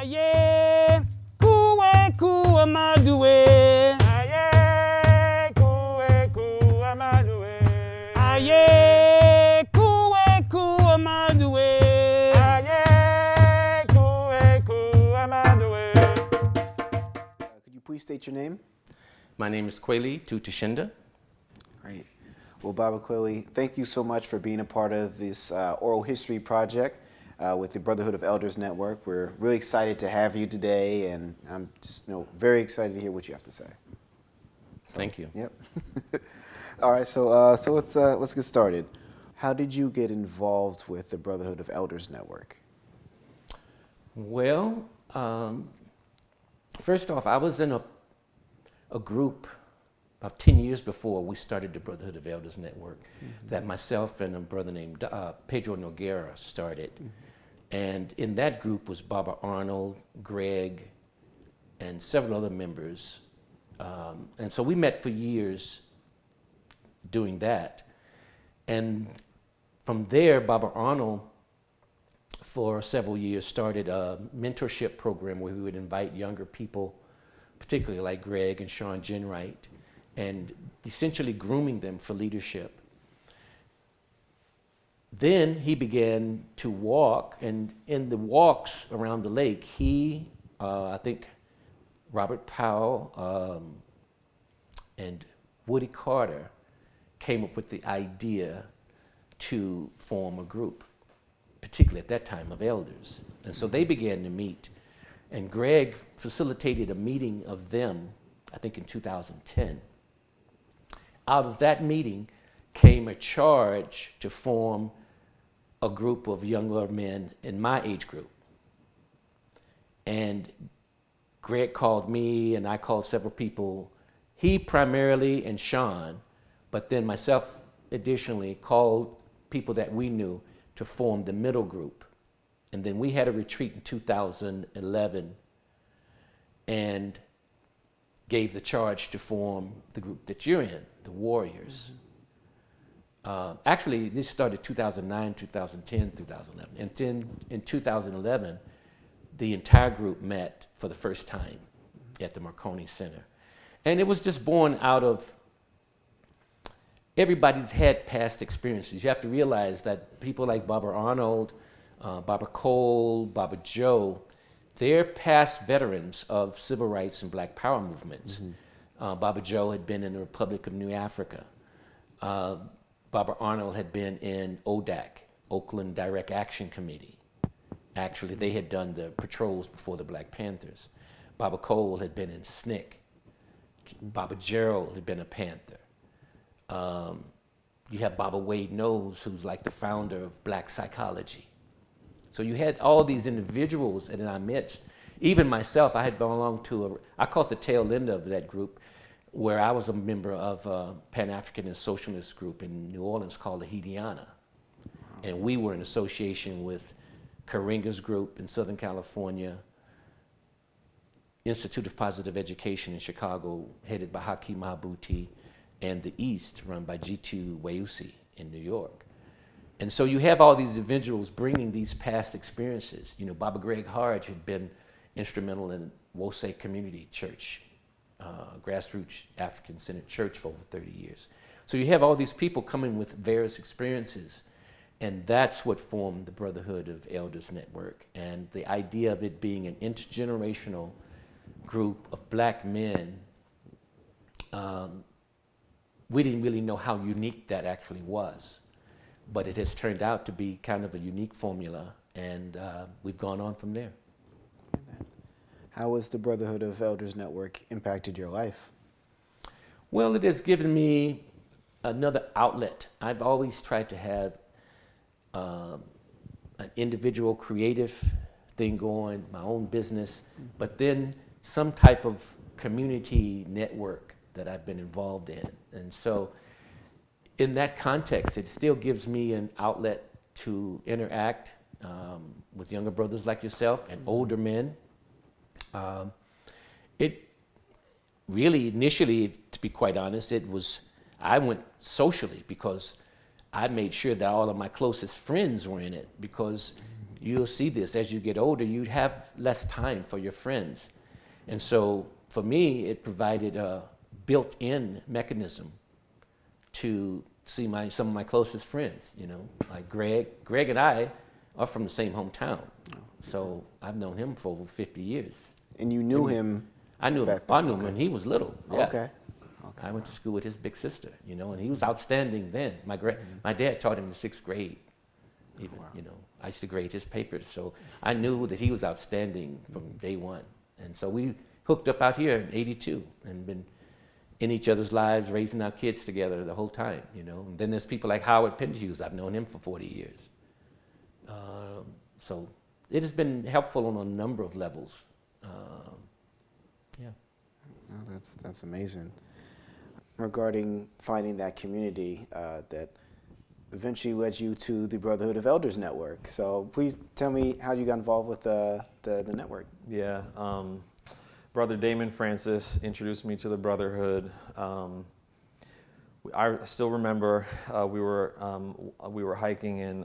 Aye, kuwe kuwa maduwe. Aye, kuwe amadue. Aye, kuwe kuwa maduwe. Aye, kuwe amadue. Could you please state your name? My name is Kweli Tutashinda. Great. Well, Babas Kweli, thank you so much for being a part of this oral history project with the Brotherhood of Elders Network. We're really excited to have you today, and I'm just very excited to hear what you have to say. So, Thank you. Yep. All right, so let's get started. How did you get involved with the Brotherhood of Elders Network? Well, first off, I was in a group about 10 years before we started the Brotherhood of Elders Network that myself and a brother named Pedro Noguera started. And in that group was Baba Arnold, Greg, and several other members. And so we met for years doing that. And from there, Baba Arnold, for several years, started a mentorship program where we would invite younger people, particularly like Greg and Sean Jenwright, and essentially grooming them for leadership. Then he began to walk, and in the walks around the lake, he, I think, Robert Powell and Woody Carter came up with the idea to form a group, particularly at that time of elders. And so they began to meet, and Greg facilitated a meeting of them, I think in 2010. Out of that meeting came a charge to form a group of younger men in my age group. And Greg called me, and I called several people. He primarily, and Sean, but then myself additionally called people that we knew to form the middle group. And then we had a retreat in 2011 and gave the charge to form the group that you're in, the Warriors. Actually, this started 2009, 2010, 2011. And then in 2011, the entire group met for the first time at the Marconi Center. And it was just born out of everybody's had past experiences. You have to realize that people like Baba Arnold, Baba Cole, Baba Joe, they're past veterans of civil rights and black power movements. Baba Joe had been in the Republic of New Africa. Baba Arnold had been in ODAC, Oakland Direct Action Committee. Actually, they had done the patrols before the Black Panthers. Baba Cole had been in SNCC. Baba Gerald had been a Panther. You have Baba Wade Knowles, who's like the founder of Black Psychology. So you had all these individuals in our midst. Even myself, I had belonged to I caught the tail end of that group, where I was a member of a Pan-Africanist socialist group in New Orleans called the Hidiana. And we were in association with Karinga's group in Southern California, Institute of Positive Education in Chicago, headed by Hakeem Mahabuti, and the East, run by Jitu Weusi in New York. And so you have all these individuals bringing these past experiences. You know, Baba Greg Harge had been instrumental in Wose Community Church, grassroots African-centered church for over 30 years. So you have all these people coming with various experiences, and that's what formed the Brotherhood of Elders Network. And the idea of it being an intergenerational group of black men, we didn't really know how unique that actually was. But it has turned out to be kind of a unique formula, and we've gone on from there. How has the Brotherhood of Elders Network impacted your life? Well, it has given me another outlet. I've always tried to have an individual creative thing going, my own business, but then some type of community network that I've been involved in. And so in that context, it still gives me an outlet to interact with younger brothers like yourself and older men. It really, initially, to be quite honest, I went socially because I made sure that all of my closest friends were in it, because you'll see this as you get older, you have less time for your friends. And so for me, it provided a built-in mechanism to see some of my closest friends, you know, like Greg. Greg and I are from the same hometown. So I've known him for over 50 years. And you knew him? I knew him when he was little. Yeah. Okay. I went to school with his big sister, you know, and he was outstanding then. My dad taught him in the 6th grade. Even, you know, I used to grade his papers, so I knew that he was outstanding from day one. And so we hooked up out here in '82 and been in each other's lives, raising our kids together the whole time, you know. And then there's people like Howard Penhughes. I've known him for 40 years. So it has been helpful on a number of levels. Yeah. Oh, that's amazing. Regarding finding that community that eventually led you to the Brotherhood of Elders Network. So please tell me how you got involved with the network. Yeah, Brother Damon Francis introduced me to the Brotherhood. I still remember we were hiking in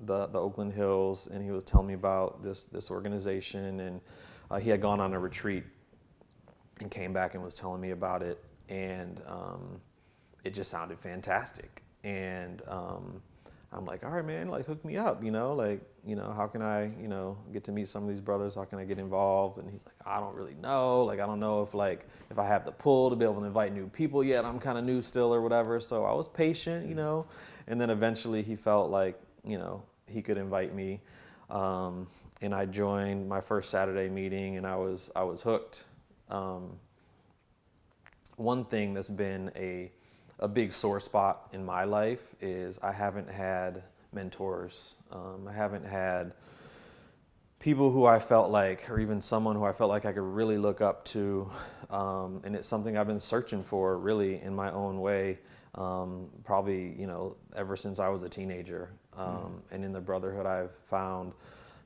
the Oakland Hills, and he was telling me about this organization, and he had gone on a retreat and came back and was telling me about it, and it just sounded fantastic. And I'm like, all right, man, like hook me up, you know, like, you know, how can I, you know, get to meet some of these brothers? How can I get involved? And he's like, I don't really know. Like, I don't know if I have the pull to be able to invite new people yet. I'm kind of new still or whatever. So I was patient, you know, and then eventually he felt like, you know, he could invite me. And I joined my first Saturday meeting, and I was hooked. One thing that's been a big sore spot in my life is I haven't had mentors. I haven't had people who I felt like, or even someone who I felt like I could really look up to. And it's something I've been searching for really in my own way, probably, you know, ever since I was a teenager. And in the Brotherhood, I've found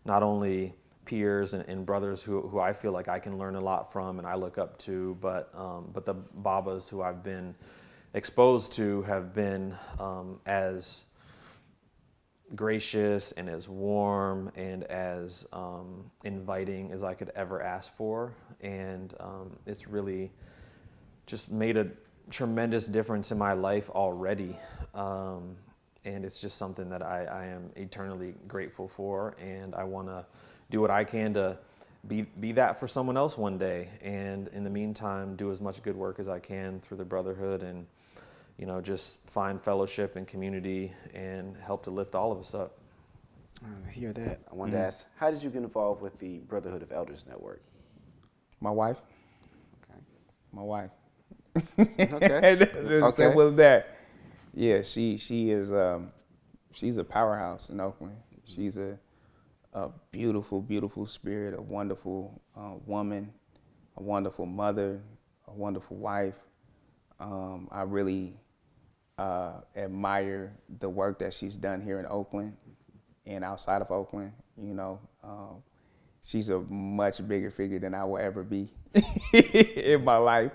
not only peers and brothers who I feel like I can learn a lot from and I look up to, but the Babas who I've been exposed to have been as gracious and as warm and as inviting as I could ever ask for. And it's really just made a tremendous difference in my life already. And it's just something that I am eternally grateful for, and I want to do what I can to be that for someone else one day. And in the meantime, do as much good work as I can through the Brotherhood, and you know, just find fellowship and community and help to lift all of us up. I hear that. I wanted to ask, how did you get involved with the Brotherhood of Elders Network? My wife. Okay. My wife. Okay. As simple as that. Yeah, she is she's a powerhouse in Oakland. She's a beautiful, beautiful spirit, a wonderful woman, a wonderful mother, a wonderful wife. I really admire the work that she's done here in Oakland and outside of Oakland. You know, she's a much bigger figure than I will ever be in my life.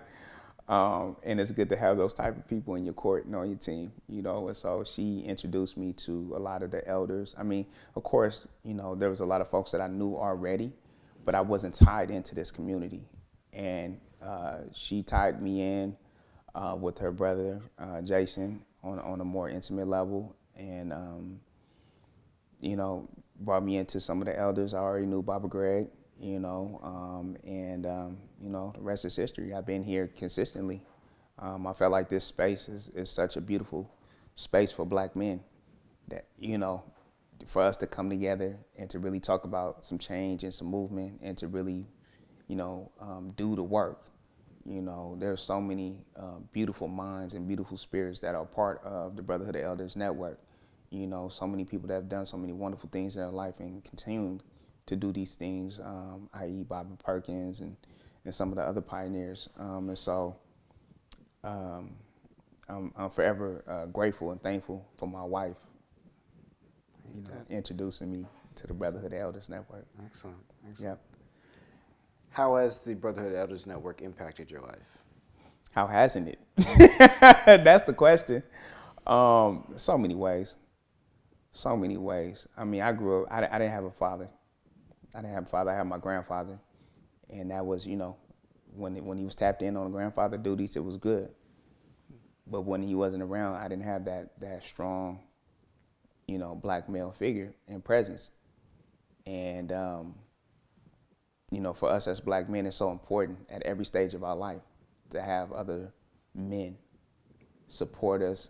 And it's good to have those type of people in your court and on your team, you know. And so she introduced me to a lot of the elders. I mean, of course, you know, there was a lot of folks that I knew already, but I wasn't tied into this community. And she tied me in with her brother, Jason, on a more intimate level. And, you know, brought me into some of the elders. I already knew Baba Greg, you know, you know, the rest is history. I've been here consistently. I felt like this space is such a beautiful space for Black men that, you know, for us to come together and to really talk about some change and some movement and to really, you know, do the work. You know, there's so many beautiful minds and beautiful spirits that are part of the Brotherhood of Elders Network. You know, so many people that have done so many wonderful things in their life and continuing to do these things, i.e. Bobby Perkins and some of the other pioneers. And so I'm forever grateful and thankful for my wife, you know, introducing me to the Brotherhood of Elders Network. Excellent. Yep. How has the Brotherhood of Elders Network impacted your life? How hasn't it? That's the question. So many ways. So many ways. I mean, I grew up, I didn't have a father. I didn't have a father. I had my grandfather. And that was, when he was tapped in on grandfather duties, it was good. But when he wasn't around, I didn't have that strong, black male figure and presence. And, for us as black men, it's so important at every stage of our life to have other men support us,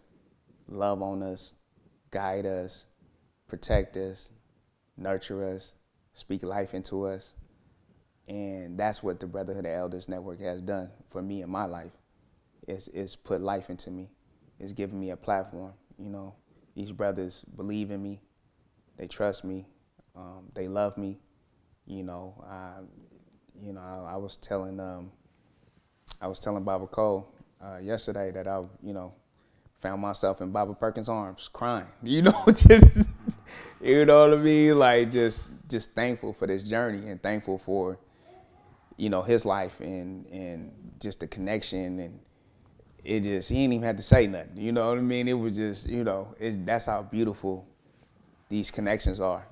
love on us, guide us, protect us, nurture us, speak life into us. And that's what the Brotherhood of Elders Network has done for me in my life. It's put life into me. It's given me a platform. These brothers believe in me. They trust me. They love me. I was telling Baba Cole yesterday that I found myself in Baba Perkins' arms crying. Just what I mean? Like just thankful for this journey and thankful for his life and just the connection, and he didn't even have to say nothing. You know what I mean? It was just that's how beautiful these connections are.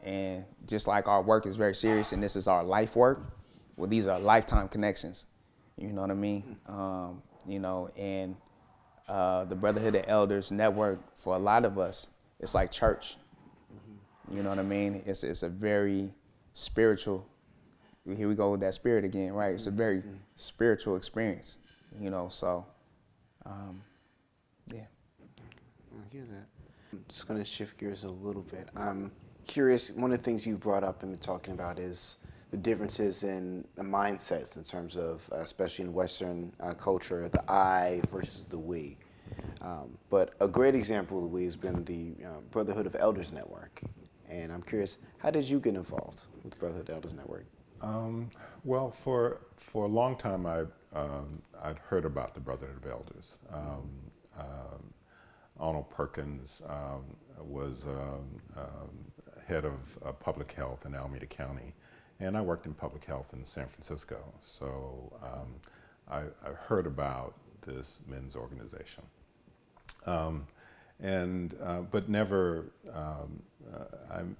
And just like our work is very serious and this is our life work, well, these are lifetime connections. You know what I mean? And the Brotherhood of Elders Network, for a lot of us, it's like church. You know what I mean? It's a very spiritual, here we go with that spirit again, right? It's a very spiritual experience, so, yeah. I hear that. I'm just going to shift gears a little bit. I'm curious, one of the things you've brought up and been talking about is the differences in the mindsets in terms of, especially in Western culture, the I versus the we. But a great example of the we has been the Brotherhood of Elders Network. And I'm curious, how did you get involved with the Brotherhood of Elders Network? Well, for a long time, I'd heard about the Brotherhood of Elders. Arnold Perkins was head of public health in Alameda County, and I worked in public health in San Francisco. So I heard about this men's organization, but never.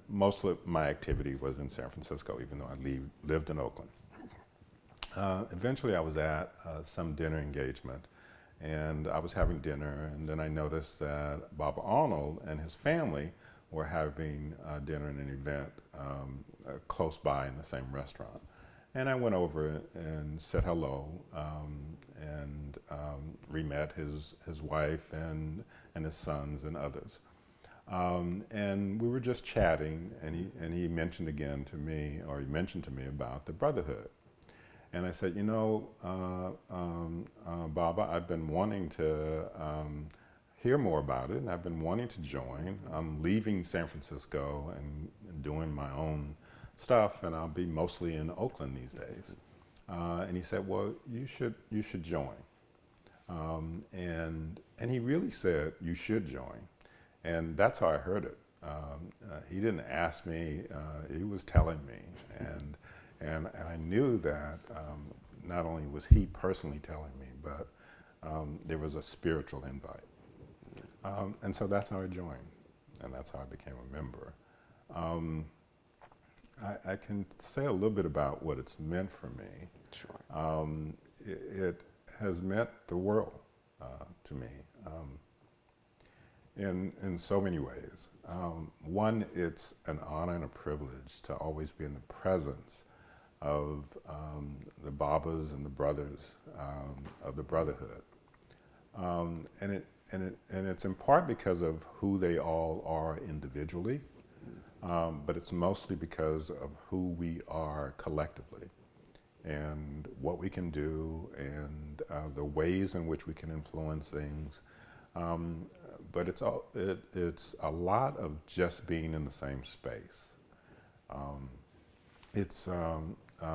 Most of my activity was in San Francisco, even though I lived in Oakland. Eventually, I was at some dinner engagement, and I was having dinner, and then I noticed that Bob Arnold and his family were having dinner in an event close by in the same restaurant. And I went over and said hello, and re-met his wife and his sons and others. And we were just chatting, and he mentioned to me about the Brotherhood. And I said, Baba, I've been wanting to hear more about it, and I've been wanting to join. I'm leaving San Francisco and doing my own stuff, and I'll be mostly in Oakland these days. And he said, well, you should join. And he really said, you should join. And that's how I heard it. He didn't ask me, he was telling me. And I knew that not only was he personally telling me, but there was a spiritual invite. And so that's how I joined, and that's how I became a member. I can say a little bit about what it's meant for me. Sure. It has meant the world to me in so many ways. One, it's an honor and a privilege to always be in the presence of the Babas and the brothers of the Brotherhood, and it's in part because of who they all are individually, but it's mostly because of who we are collectively, and what we can do, and the ways in which we can influence things. But it's a lot of just being in the same space. It's a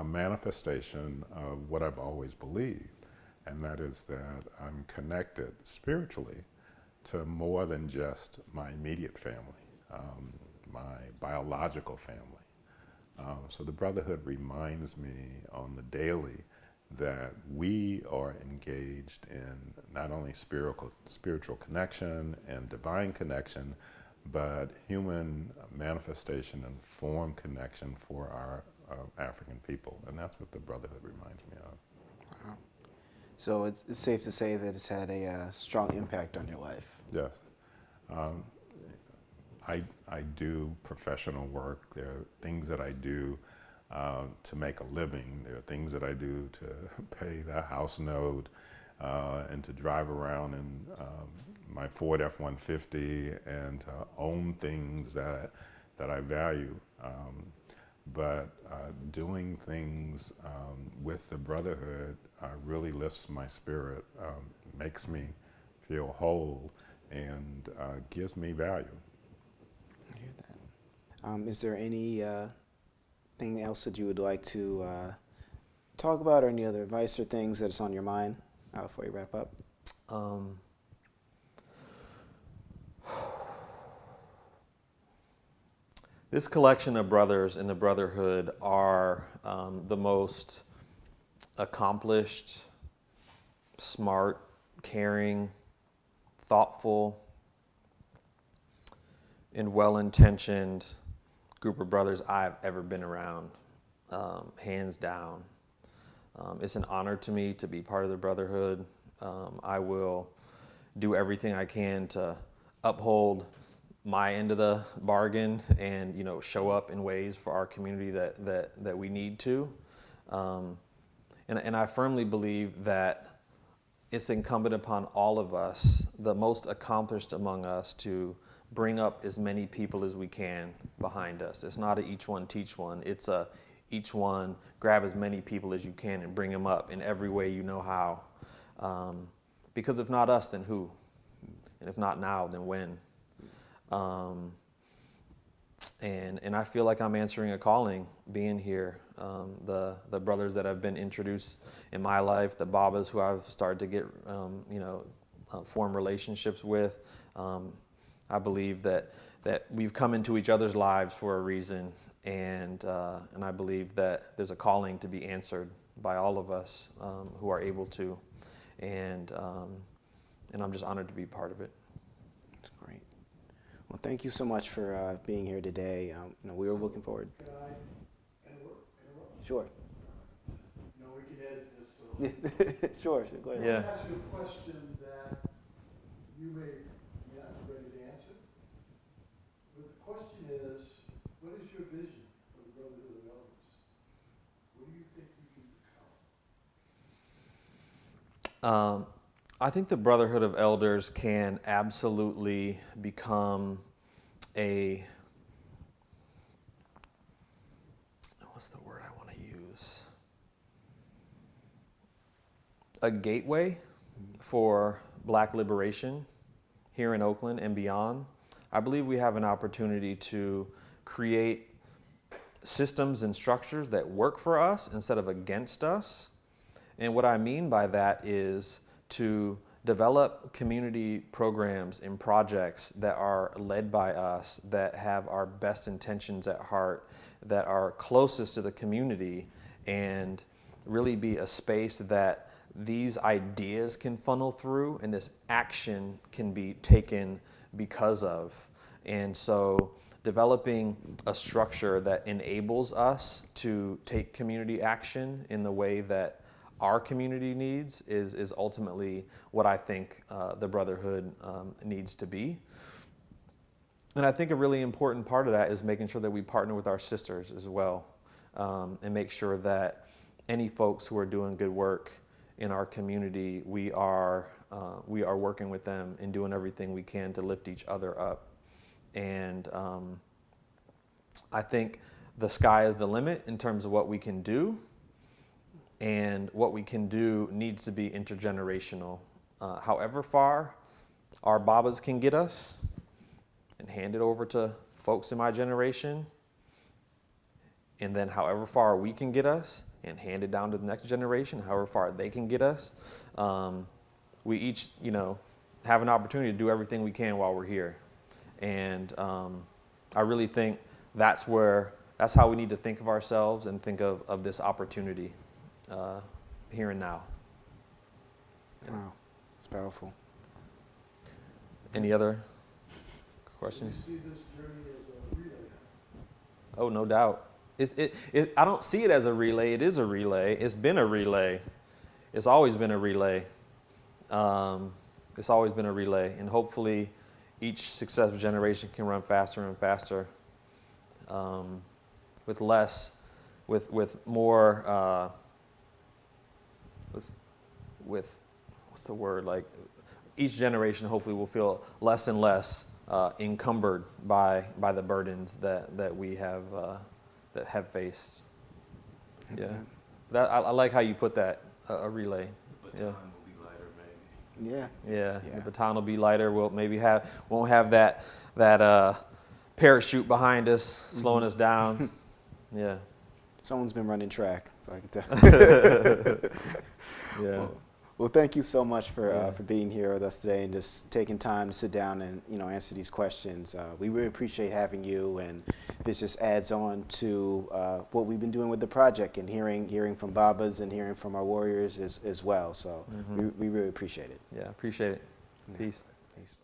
manifestation of what I've always believed, and that is that I'm connected spiritually to more than just my immediate family, my biological family. So the Brotherhood reminds me on the daily that we are engaged in not only spiritual connection and divine connection, but human manifestation and form connection for our African people. And that's what the Brotherhood reminds me of. Wow. So it's safe to say that it's had a strong impact on your life. Yes. I do professional work. There are things that I do to make a living. There are things that I do to pay the house note and to drive around in my Ford F-150 and to own things that I value. But doing things with the Brotherhood really lifts my spirit, makes me feel whole, and gives me value. I hear that. Is there any thing else that you would like to talk about, or any other advice or things that's on your mind before you wrap up? This collection of brothers in the Brotherhood are the most accomplished, smart, caring, thoughtful, and well-intentioned group of brothers I've ever been around, hands down. It's an honor to me to be part of the Brotherhood. I will do everything I can to uphold my end of the bargain and, you know, show up in ways for our community that we need to. And I firmly believe that it's incumbent upon all of us, the most accomplished among us, to bring up as many people as we can behind us. It's not a each one teach one. It's a each one grab as many people as you can and bring them up in every way you know how. Because if not us, then who? And if not now, then when? And I feel like I'm answering a calling being here. The brothers that have been introduced in my life, the Babas who I've started to get, form relationships with. I believe that we've come into each other's lives for a reason, and I believe that there's a calling to be answered by all of us who are able to, and I'm just honored to be part of it. That's great. Well, thank you so much for being here today. We were looking forward. Can I interrupt? Sure. No, we can edit this. So Sure. Go ahead. Yeah. I'll ask you a question that you may not be ready to answer. But the question is, what is your vision for the Brotherhood of Elders? What do you think you can become? I think the Brotherhood of Elders can absolutely become what's the word I want to use? A gateway for Black liberation here in Oakland and beyond. I believe we have an opportunity to create systems and structures that work for us instead of against us. And what I mean by that is to develop community programs and projects that are led by us, that have our best intentions at heart, that are closest to the community, and really be a space that these ideas can funnel through and this action can be taken because of. And so developing a structure that enables us to take community action in the way that our community needs is ultimately what I think the Brotherhood needs to be. And I think a really important part of that is making sure that we partner with our sisters as well, and make sure that any folks who are doing good work in our community, we are working with them and doing everything we can to lift each other up. And I think the sky is the limit in terms of what we can do. And what we can do needs to be intergenerational. However far our Babas can get us and hand it over to folks in my generation, and then however far we can get us and hand it down to the next generation, however far they can get us, we each, have an opportunity to do everything we can while we're here. And I really think that's how we need to think of ourselves and think of this opportunity. Here and now. Wow, it's powerful. Any other questions? Do you see this journey as a relay? Oh, no doubt. I don't see it as a relay. It is a relay. It's been a relay. It's always been a relay. It's always been a relay. And hopefully each successive generation can run faster and faster with less, with more, with, what's the word? Like each generation hopefully will feel less and less encumbered by the burdens that we have that have faced. Yeah, I like how you put that, a relay. The baton will be lighter, maybe. Yeah. Yeah, Yeah. the baton will be lighter. We'll maybe won't have that parachute behind us slowing us down. Yeah. Someone's been running track, so I can tell. Yeah. Well, thank you so much for being here with us today and just taking time to sit down and answer these questions. We really appreciate having you, and this just adds on to what we've been doing with the project and hearing from Babas and hearing from our warriors as well. So we really appreciate it. Yeah, appreciate it. Peace. Peace.